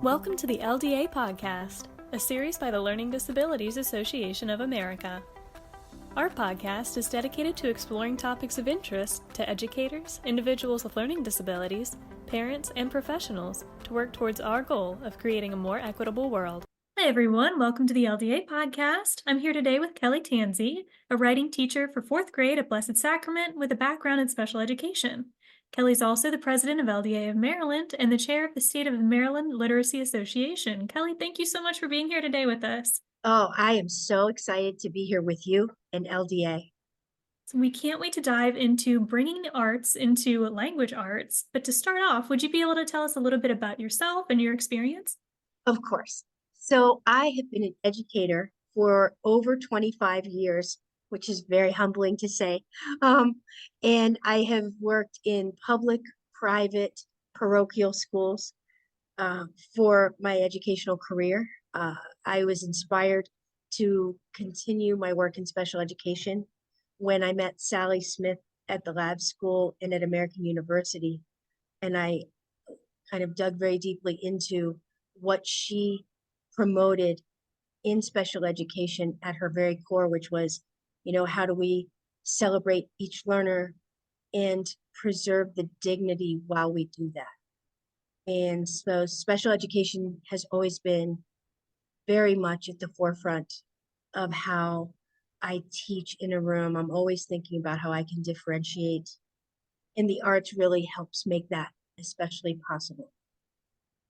Welcome to the LDA Podcast, a series by the Learning Disabilities Association of America. Our podcast is dedicated to exploring topics of interest to educators, individuals with learning disabilities, parents, and professionals to work towards our goal of creating a more equitable world. Hi everyone, welcome to the LDA Podcast. I'm here today with Kelly Tanzi, a writing teacher for 4th grade at Blessed Sacrament with a background in special education. Kelly's also the president of LDA of Maryland and the chair of the State of Maryland Literacy Association. Kelly, thank you so much for being here today with us. Oh, I am so excited to be here with you and LDA. So we can't wait to dive into bringing the arts into language arts. But to start off, would you be able to tell us a little bit about yourself and your experience? Of course. So I have been an educator for over 25 years, which is very humbling to say. And I have worked in public, private, parochial schools for my educational career. I was inspired to continue my work in special education when I met Sally Smith at the lab school and at American University. And I kind of dug very deeply into what she promoted in special education at her very core, which was, how do we celebrate each learner and preserve the dignity while we do that? And so special education has always been very much at the forefront of how I teach in a room. I'm always thinking about how I can differentiate, and the arts really helps make that especially possible.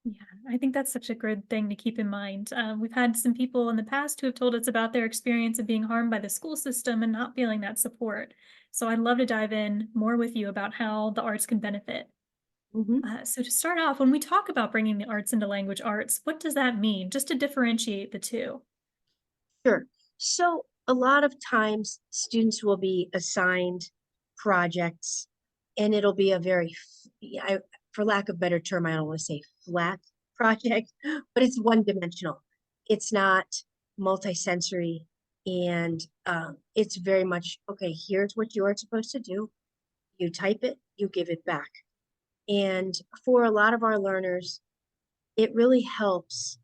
Yeah, I think that's such a good thing to keep in mind. We've had some people in the past who have told us about their experience of being harmed by the school system and not feeling that support. So I'd love to dive in more with you about how the arts can benefit. So to start off, when we talk about bringing the arts into language arts, what does that mean? Just to differentiate the two. Sure. So a lot of times students will be assigned projects, and it'll be a very, for lack of a better term, I don't want to say flat project, but it's one dimensional. It's not multisensory, and it's very much, okay, here's what you're supposed to do. You type it, you give it back. And for a lot of our learners, it really helps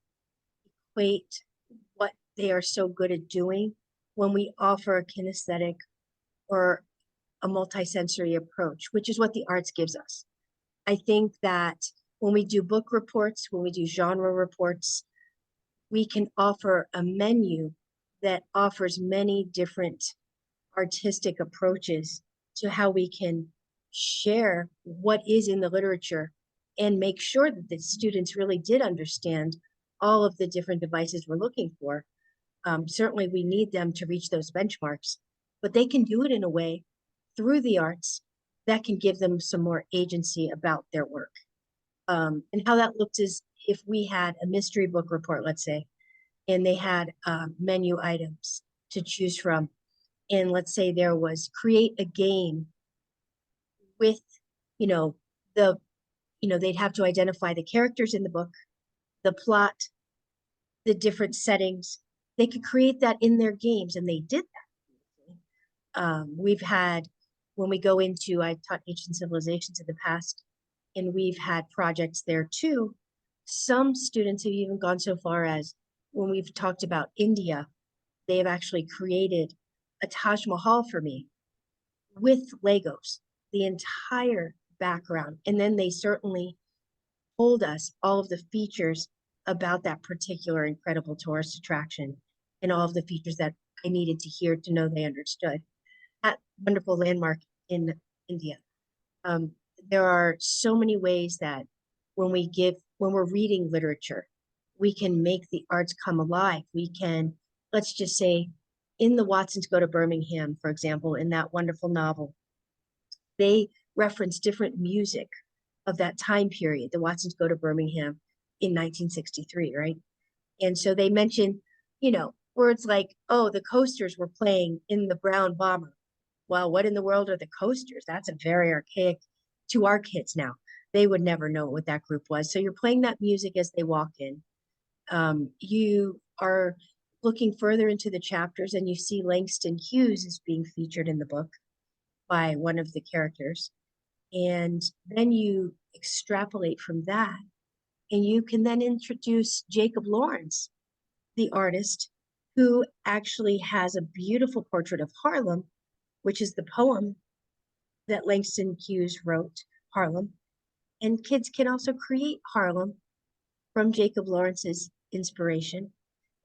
equate what they are so good at doing when we offer a kinesthetic or a multisensory approach, which is what the arts gives us. I think that when we do book reports, when we do genre reports, we can offer a menu that offers many different artistic approaches to how we can share what is in the literature and make sure that the students really did understand all of the different devices we're looking for. Certainly we need them to reach those benchmarks, but they can do it in a way through the arts that can give them some more agency about their work. And how that looks is if we had a mystery book report, let's say, and they had menu items to choose from, and let's say there was create a game with, you know, they'd have to identify the characters in the book, the plot, the different settings. They could create that in their games, and they did that. We've had, when we go into, I taught ancient civilizations in the past, and we've had projects there too. Some students have even gone so far as when we've talked about India, they have actually created a Taj Mahal for me with Legos, the entire background. And then they certainly told us all of the features about that particular incredible tourist attraction and all of the features that I needed to hear to know they understood. That wonderful landmark in India. There are so many ways that when we're reading literature, we can make the arts come alive. We can, let's just say, in the Watsons Go to Birmingham, for example, in that wonderful novel, they reference different music of that time period. The Watsons Go to Birmingham in 1963, right? And so they mention, words like, oh, the Coasters were playing in the Brown Bomber. Well, what in the world are the Coasters? That's a very archaic to our kids now. They would never know what that group was. So you're playing that music as they walk in. You are looking further into the chapters and you see Langston Hughes is being featured in the book by one of the characters. And then you extrapolate from that And you can then introduce Jacob Lawrence, the artist, who actually has a beautiful portrait of Harlem, which is the poem that Langston Hughes wrote, Harlem. And kids can also create Harlem from Jacob Lawrence's inspiration.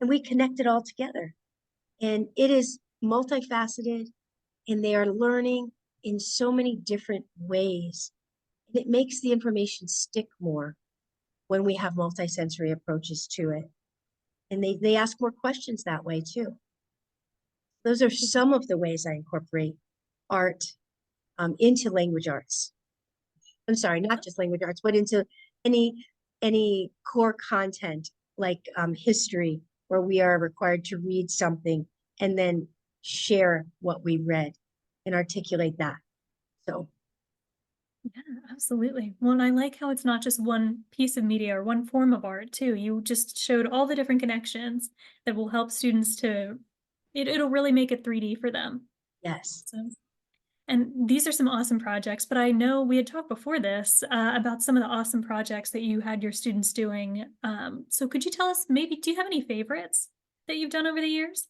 And we connect it all together. And it is multifaceted, and they are learning in so many different ways. And it makes the information stick more when we have multisensory approaches to it. And they ask more questions that way too. Those are some of the ways I incorporate art into language arts. I'm sorry, not just language arts, but into any any core content like history, where we are required to read something and then share what we read and articulate that. So Yeah, absolutely. Well, and I like how it's not just one piece of media or one form of art, too. You just showed all the different connections that will help students to, it'll really make it 3D for them. yes. So, and these are some awesome projects, but I know we had talked before this about some of the awesome projects that you had your students doing. So could you tell us maybe, do you have any favorites that you've done over the years?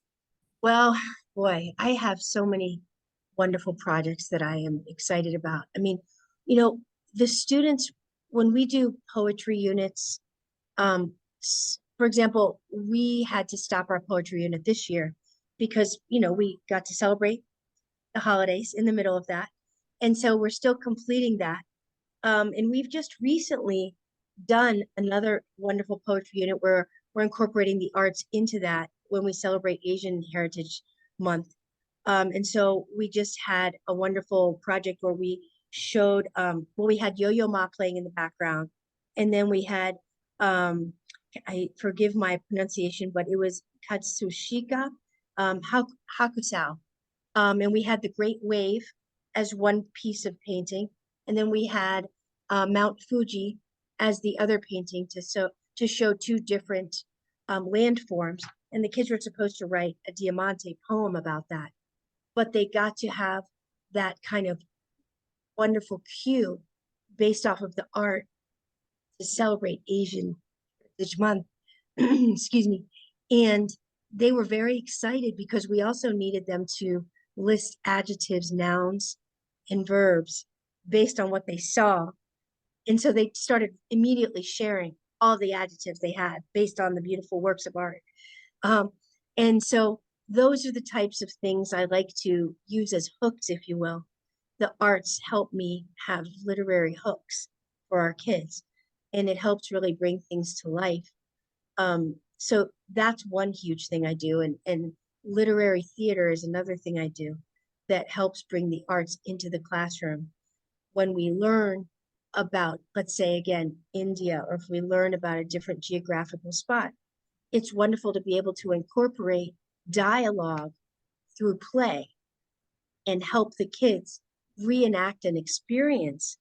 Well, boy, I have so many wonderful projects that I am excited about. I mean, you know, the students, when we do poetry units, for example, we had to stop our poetry unit this year because, we got to celebrate the holidays in the middle of that. And so we're still completing that. And we've just recently done another wonderful poetry unit where we're incorporating the arts into that when we celebrate Asian Heritage Month. And so we just had a wonderful project where we showed, well, we had Yo-Yo Ma playing in the background. And then we had, I forgive my pronunciation, but it was Katsushika Hakusao. And we had the Great Wave as one piece of painting. And then we had Mount Fuji as the other painting to show two different landforms. And the kids were supposed to write a Diamante poem about that. But they got to have that kind of wonderful cue based off of the art to celebrate Asian Heritage Month. Excuse me. And they were very excited because we also needed them to list adjectives, nouns, and verbs based on what they saw. And so they started immediately sharing all the adjectives they had based on the beautiful works of art. And so those are the types of things I like to use as hooks, if you will. The arts help me have literary hooks for our kids, and it helps really bring things to life. So that's one huge thing I do. And literary theater is another thing I do that helps bring the arts into the classroom. When we learn about, let's say again, India, or if we learn about a different geographical spot, it's wonderful to be able to incorporate dialogue through play and help the kids reenact an experience,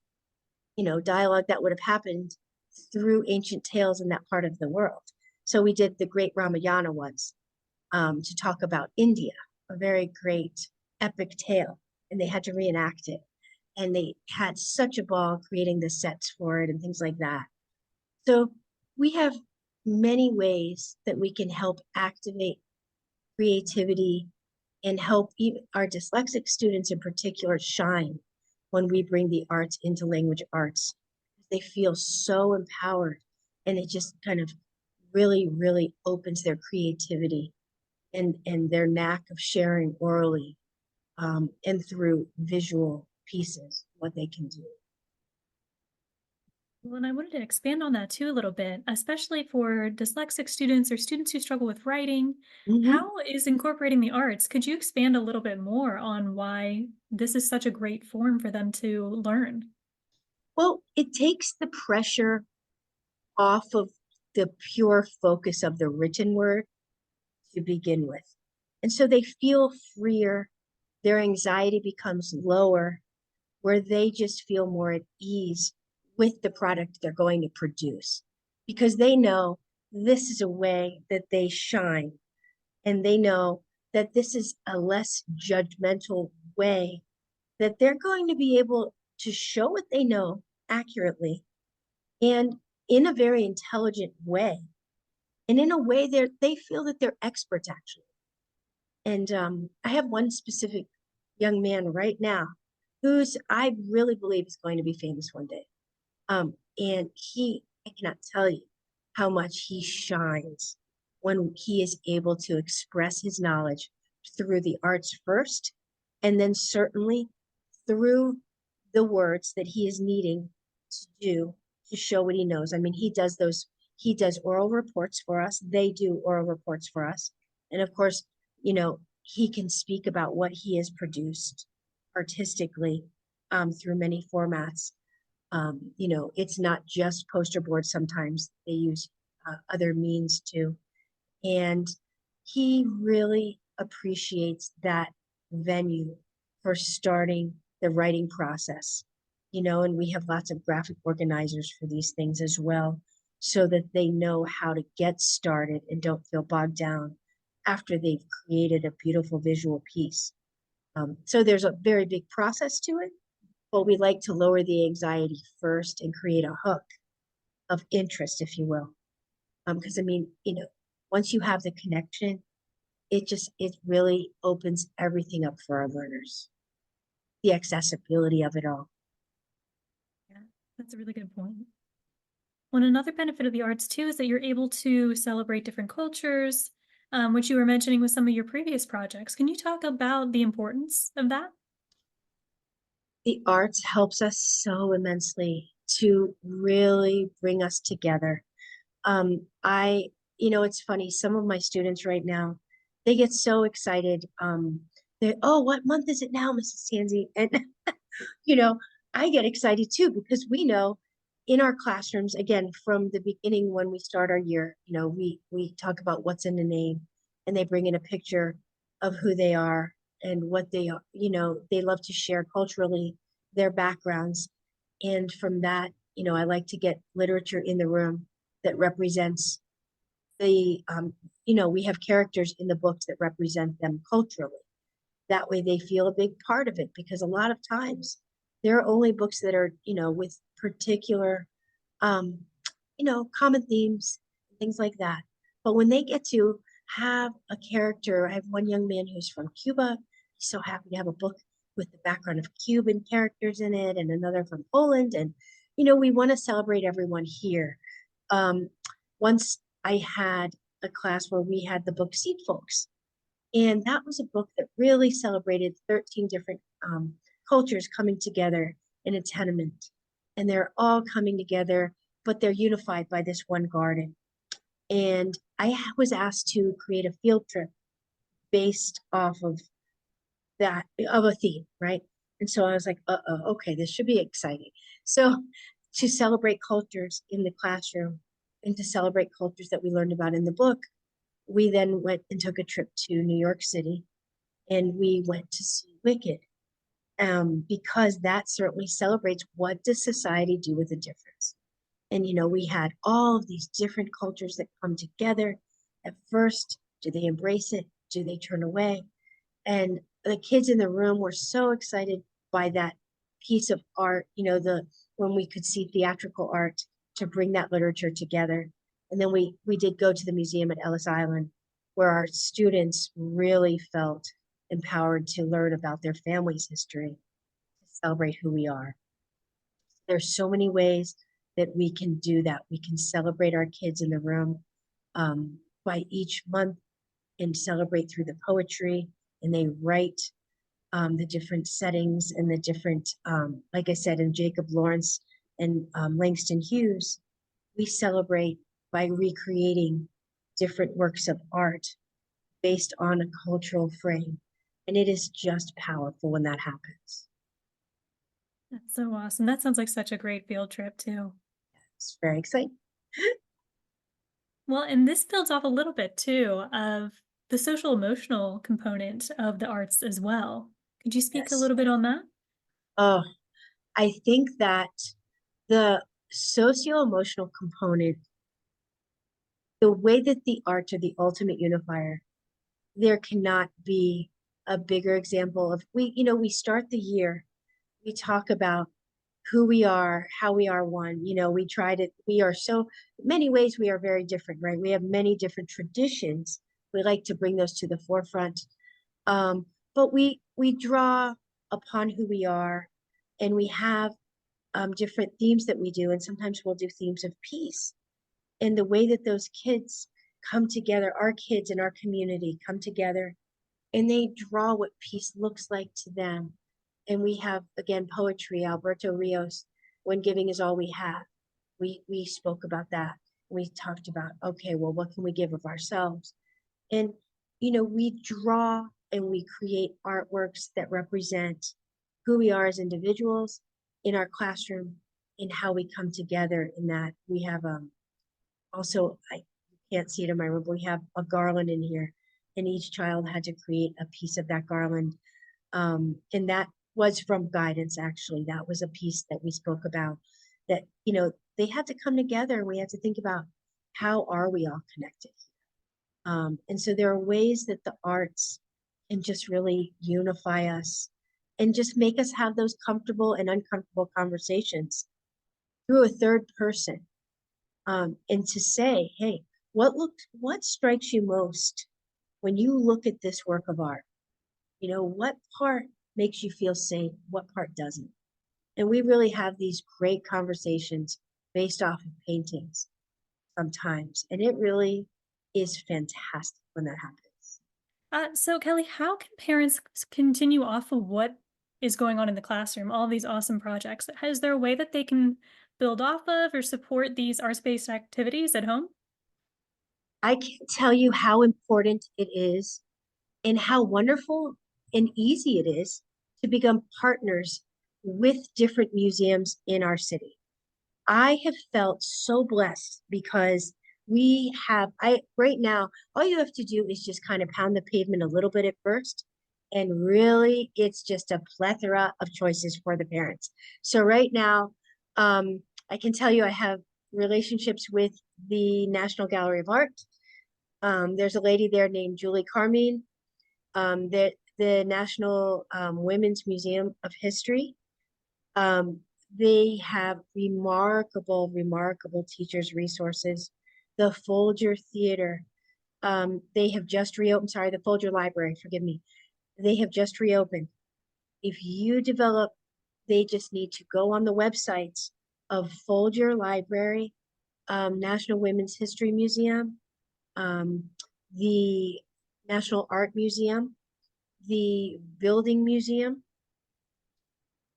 dialogue that would have happened through ancient tales in that part of the world. So we did the Great Ramayana once to talk about India, a very great epic tale, and they had to reenact it. And they had such a ball creating the sets for it and things like that. So we have many ways that we can help activate creativity and help even our dyslexic students in particular shine when we bring the arts into language arts. They feel so empowered, and it just kind of really, really opens their creativity and their knack of sharing orally and through visual pieces, what they can do. Well, and I wanted to expand on that too a little bit, especially for dyslexic students or students who struggle with writing. Mm-hmm. How is incorporating the arts? Could you expand a little bit more on why this is such a great form for them to learn? Well, it takes the pressure off of the pure focus of the written word to begin with. And so they feel freer, their anxiety becomes lower, where they just feel more at ease with the product they're going to produce because they know this is a way that they shine, and they know that this is a less judgmental way that they're going to be able to show what they know accurately and in a very intelligent way, and in a way they feel that they're experts actually. And I have one specific young man right now who's I really believe is going to be famous one day. And I cannot tell you how much he shines when he is able to express his knowledge through the arts first, and then certainly through the words that he is needing to do to show what he knows. I mean, he does oral reports for us. They do oral reports for us. And of course, he can speak about what he has produced artistically through many formats. It's not just poster boards. Sometimes they use other means too. And he really appreciates that venue for starting the writing process, and we have lots of graphic organizers for these things as well, so that they know how to get started and don't feel bogged down after they've created a beautiful visual piece. So there's a very big process to it, but we like to lower the anxiety first and create a hook of interest, if you will. Because I mean, once you have the connection, it really opens everything up for our learners. The accessibility of it all. Yeah, that's a really good point. Well, another benefit of the arts too is that you're able to celebrate different cultures, which you were mentioning with some of your previous projects. Can you talk about the importance of that? The arts helps us so immensely to really bring us together. It's funny, some of my students right now, they get so excited. Oh, what month is it now, Mrs. Tanzi? And, you know, I get excited too, because we know in our classrooms, again, from the beginning when we start our year, we talk about what's in the name, and they bring in a picture of who they are and what they are, they love to share culturally their backgrounds. And from that, I like to get literature in the room that represents we have characters in the books that represent them culturally. That way they feel a big part of it, because a lot of times there are only books that are, with particular, um, common themes, things like that. But when they get to have a character, I have one young man who's from Cuba. He's so happy to have a book with the background of Cuban characters in it, and another from Poland. And, we want to celebrate everyone here. Once I had a class where we had the book Seed Folks, and that was a book that really celebrated 13 different cultures coming together in a tenement. And they're all coming together, but they're unified by this one garden. And I was asked to create a field trip based off of of a theme, right? And so I was like, okay, this should be exciting. So to celebrate cultures in the classroom and to celebrate cultures that we learned about in the book, we then went and took a trip to New York City, and we went to see Wicked, because that certainly celebrates what does society do with a difference. And, we had all of these different cultures that come together. At first, do they embrace it? Do they turn away? And the kids in the room were so excited by that piece of art, when we could see theatrical art to bring that literature together. And then we did go to the museum at Ellis Island, where our students really felt empowered to learn about their family's history, to celebrate who we are. There's so many ways that we can do that. We can celebrate our kids in the room by each month, and celebrate through the poetry, and they write the different settings and the different, like I said, in Jacob Lawrence and Langston Hughes, we celebrate by recreating different works of art based on a cultural frame. And it is just powerful when that happens. That's so awesome. That sounds like such a great field trip too. It's very exciting. Well, and this builds off a little bit too of the social emotional component of the arts as well. Could you speak a Yes. little bit on that? Oh, I think that the socio-emotional component, the way that the arts are the ultimate unifier, there cannot be a bigger example of we start the year, we talk about who we are, how we are one. We try to, we are so many ways we are very different, right? We have many different traditions. We like to bring those to the forefront. Um, but we draw upon who we are, and we have different themes that we do, and sometimes we'll do themes of peace. And the way that those kids come together, our kids in our community come together, and they draw what peace looks like to them. And we have, again, poetry, Alberto Rios, when giving is all we have. We spoke about that. We talked about, okay, well, what can we give of ourselves? And, we draw and we create artworks that represent who we are as individuals in our classroom and how we come together in that. We have also, I can't see it in my room, but we have a garland in here, and each child had to create a piece of that garland. And that was from guidance, actually. That was a piece that we spoke about, that, they had to come together, and we had to think about, how are we all connected? And so there are ways that the arts can just really unify us and just make us have those comfortable and uncomfortable conversations through a third person. And to say, hey, what strikes you most when you look at this work of art? What part makes you feel safe? What part doesn't? And we really have these great conversations based off of paintings sometimes. And it really is fantastic when that happens. So, Kelly, how can parents continue off of what is going on in the classroom, all these awesome projects? Is there a way that they can build off of or support these arts-based activities at home? I can't tell you how important it is and how wonderful and easy it is to become partners with different museums in our city. I have felt so blessed because I right now, all you have to do is just kind of pound the pavement a little bit at first. And really, it's just a plethora of choices for the parents. So right now, I can tell you I have relationships with the National Gallery of Art. There's a lady there named Julie Carmine, the National Women's Museum of History. Um, they have remarkable teachers resources. The Folger Theater, they have just reopened. Sorry, the Folger Library, forgive me. They have just reopened. If you develop, they just need to go on the websites of Folger Library, National Women's History Museum, um, the National Art Museum, the Building Museum.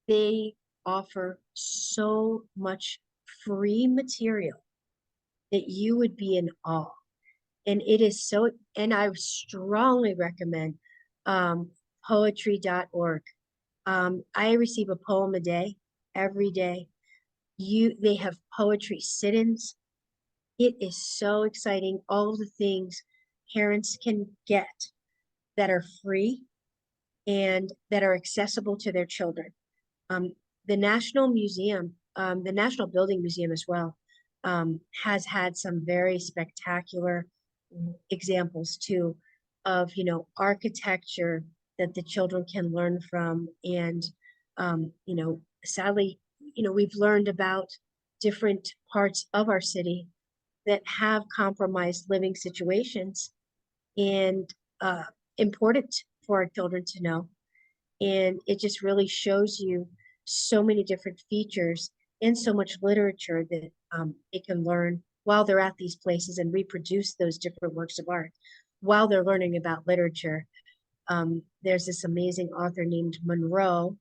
They offer so much free material that you would be in awe. And it is so, and I strongly recommend um, poetry.org. I receive a poem a day, every day. They have poetry sit-ins. It is so exciting. All of the things parents can get that are free and that are accessible to their children. Um, the National Museum, the National Building Museum as well, has had some very spectacular examples too of, architecture that the children can learn from. And, sadly, we've learned about different parts of our city that have compromised living situations, and important for our children to know. And it just really shows you so many different features and so much literature that they can learn while they're at these places and reproduce those different works of art while they're learning about literature. There's this amazing author named Monroe,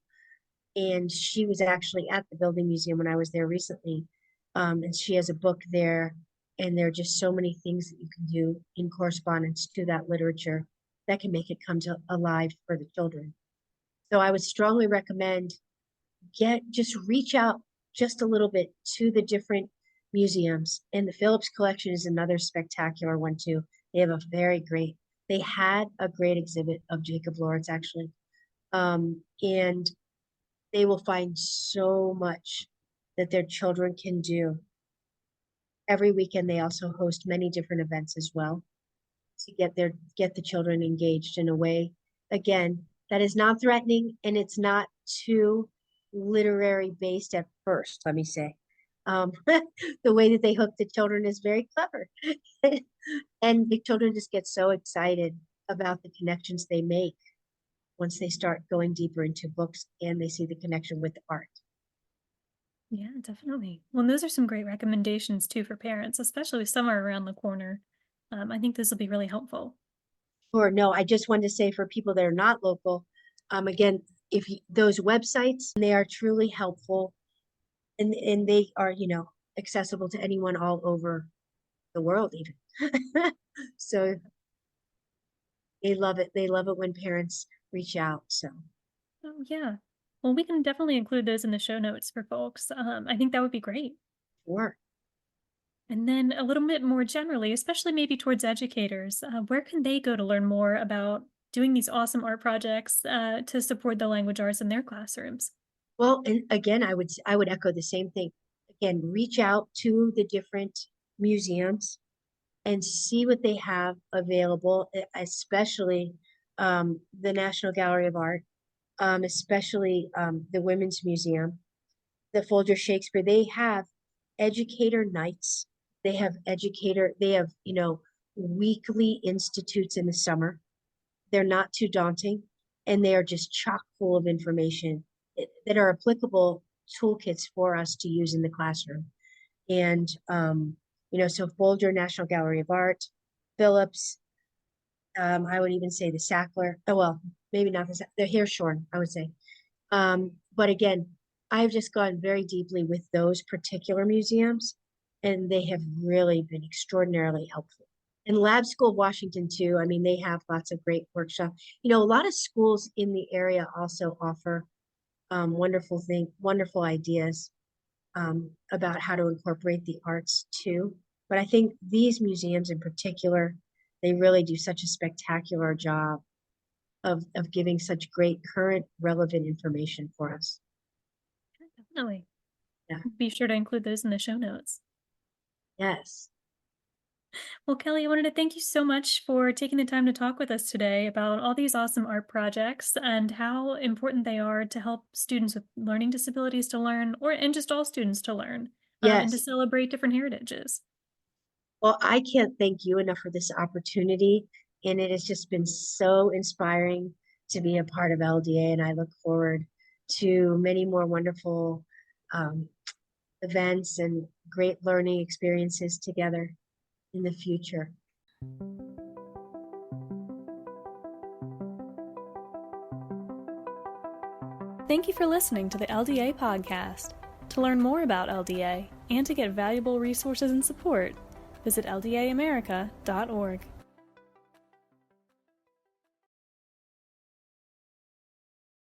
and she was actually at the Building Museum when I was there recently. And she has a book there, and there are just so many things that you can do in correspondence to that literature that can make it come to alive for the children. So I would strongly recommend just reach out just a little bit to the different museums. And the Phillips collection is another spectacular one too. They had a great exhibit of Jacob Lawrence actually. And they will find so much that their children can do. Every weekend they also host many different events as well to get the children engaged in a way, again, that is not threatening, and it's not too literary based at first, let me say. The way that they hook the children is very clever. And the children just get so excited about the connections they make once they start going deeper into books and they see the connection with the art. Yeah, definitely. Well, and those are some great recommendations too for parents, especially with summer around the corner. I think this will be really helpful. Or no, I just wanted to say for people that are not local, again, if you, those websites, they are truly helpful and they are, accessible to anyone all over the world even. So they love it. They love it when parents reach out. So Oh, yeah. Well, we can definitely include those in the show notes for folks. I think that would be great. sure. And then a little bit more generally, especially maybe towards educators, where can they go to learn more about doing these awesome art projects to support the language arts in their classrooms? Well, and again, I would echo the same thing. Again, reach out to the different museums and see what they have available, especially the National Gallery of Art, especially the Women's Museum, the Folger Shakespeare. They have educator nights. They have, weekly institutes in the summer. They're not too daunting and they are just chock full of information that are applicable toolkits for us to use in the classroom. And, so Folger National Gallery of Art, Phillips, I would even say the Sackler. Oh, well, maybe not the Hirshhorn, I would say. But again, I've just gone very deeply with those particular museums, and they have really been extraordinarily helpful. And Lab School of Washington too. I mean, they have lots of great workshops. A lot of schools in the area also offer wonderful ideas about how to incorporate the arts too. But I think these museums in particular, they really do such a spectacular job of giving such great current relevant information for us. Definitely. Yeah. Be sure to include those in the show notes. Yes. Well, Kelly, I wanted to thank you so much for taking the time to talk with us today about all these awesome art projects and how important they are to help students with learning disabilities to learn, and just all students to learn, and to Yes. celebrate different heritages. Well, I can't thank you enough for this opportunity. And it has just been so inspiring to be a part of LDA. And I look forward to many more wonderful um, events and great learning experiences together in the future. Thank you for listening to the LDA podcast. To learn more about LDA and to get valuable resources and support, visit ldaamerica.org.